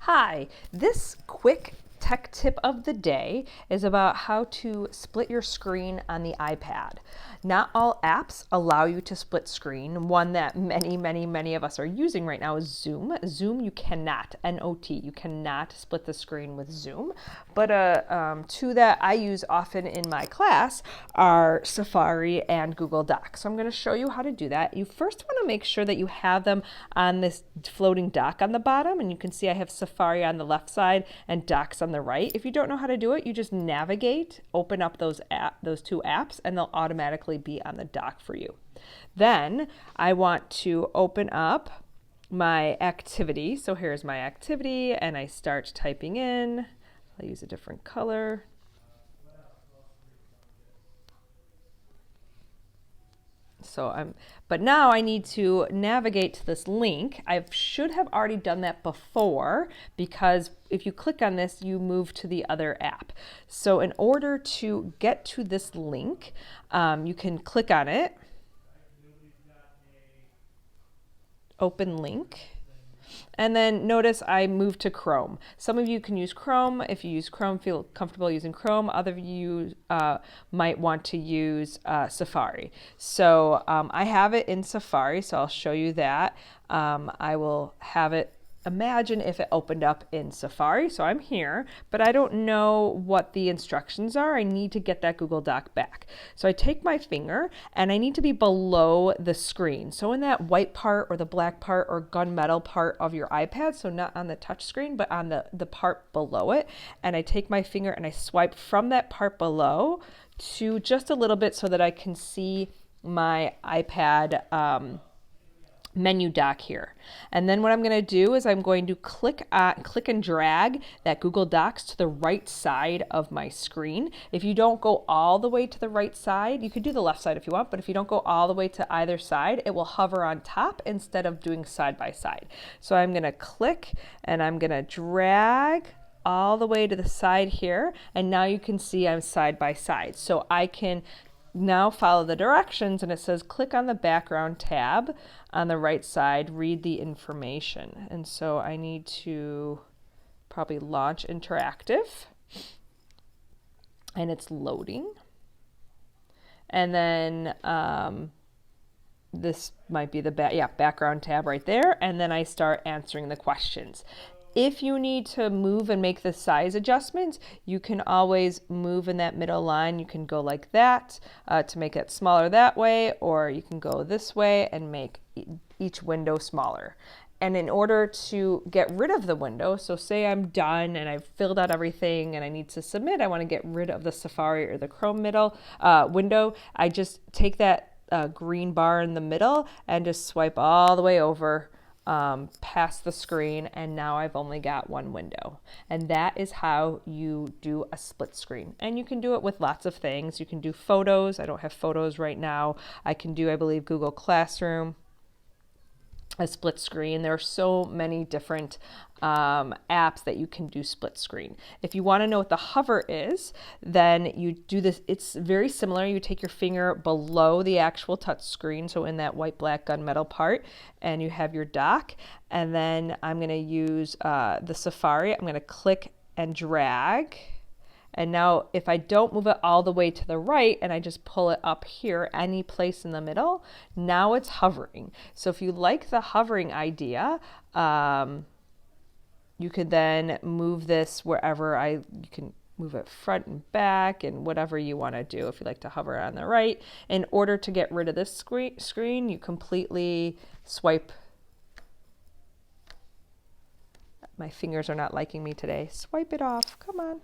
Hi, this quick tech tip of the day is about how to split your screen on the iPad. Not all apps allow you to split screen. One that many of us are using right now is Zoom. Zoom, you cannot, N-O-T, you cannot split the screen with Zoom. But two that I use often in my class are Safari and Google Docs. So I'm going to show you how to do that. You first want to make sure that you have them on this floating dock on the bottom, and you can see I have Safari on the left side and Docs on the right. If you don't know how to do it, you just navigate, open up those two apps, and they'll automatically be on the dock for you. Then I want to open up my activity. So here's my activity, and I start typing in. I'll use a different color. But now I need to navigate to this link. I should have already done that before, because if you click on this, you move to the other app. So in order to get to this link, you can click on it, open link, and then notice I moved to Chrome. Some of you can use Chrome. If you use Chrome, feel comfortable using Chrome. Other of you might want to use Safari. So I have it in Safari, so I'll show you that. I will have it. Imagine if it opened up in Safari. So I'm here, but I don't know what the instructions are. I need to get that Google Doc back. So I take my finger and I need to be below the screen. So in that white part or the black part or gunmetal part of your iPad, so not on the touch screen, but on the part below it. And I take my finger and I swipe from that part below to just a little bit so that I can see my iPad menu dock here. And then what I'm going to do is I'm going to click and drag that Google Docs to the right side of my screen. If you don't go all the way to the right side, you could do the left side if you want, but if you don't go all the way to either side, it will hover on top instead of doing side by side. So I'm going to click and I'm going to drag all the way to the side here, and now you can see I'm side by side. So I can now follow the directions, and it says click on the background tab on the right side, read the information. And so I need to probably launch interactive, and it's loading. And then this might be the background tab right there, and then I start answering the questions. If you need to move and make the size adjustments, you can always move in that middle line. You can go like that to make it smaller that way, or you can go this way and make each window smaller. And in order to get rid of the window, so say I'm done and I've filled out everything and I need to submit, I want to get rid of the Safari or the Chrome window, I just take that green bar in the middle and just swipe all the way over past the screen, and now I've only got one window. And that is how you do a split screen. And you can do it with lots of things. You can do photos. I don't have photos right now. I can do, I believe, Google Classroom, a split screen. There are so many different apps that you can do split screen. If you want to know what the hover is, then you do this. It's very similar. You take your finger below the actual touch screen, so in that white, black, gunmetal part, and you have your dock. And then I'm going to use the Safari. I'm going to click and drag. And now if I don't move it all the way to the right and I just pull it up here, any place in the middle, now it's hovering. So if you like the hovering idea, you could then move this wherever you can move it front and back and whatever you want to do. If you like to hover on the right, in order to get rid of this screen, you completely swipe. My fingers are not liking me today. Swipe it off. Come on.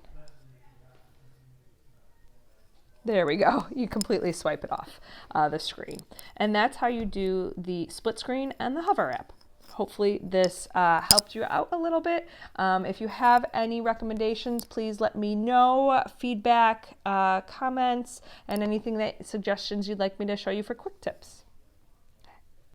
There we go. You completely swipe it off the screen. And that's how you do the split screen and the hover app. Hopefully this helped you out a little bit. If you have any recommendations, please let me know. Feedback, comments, and anything suggestions you'd like me to show you for quick tips.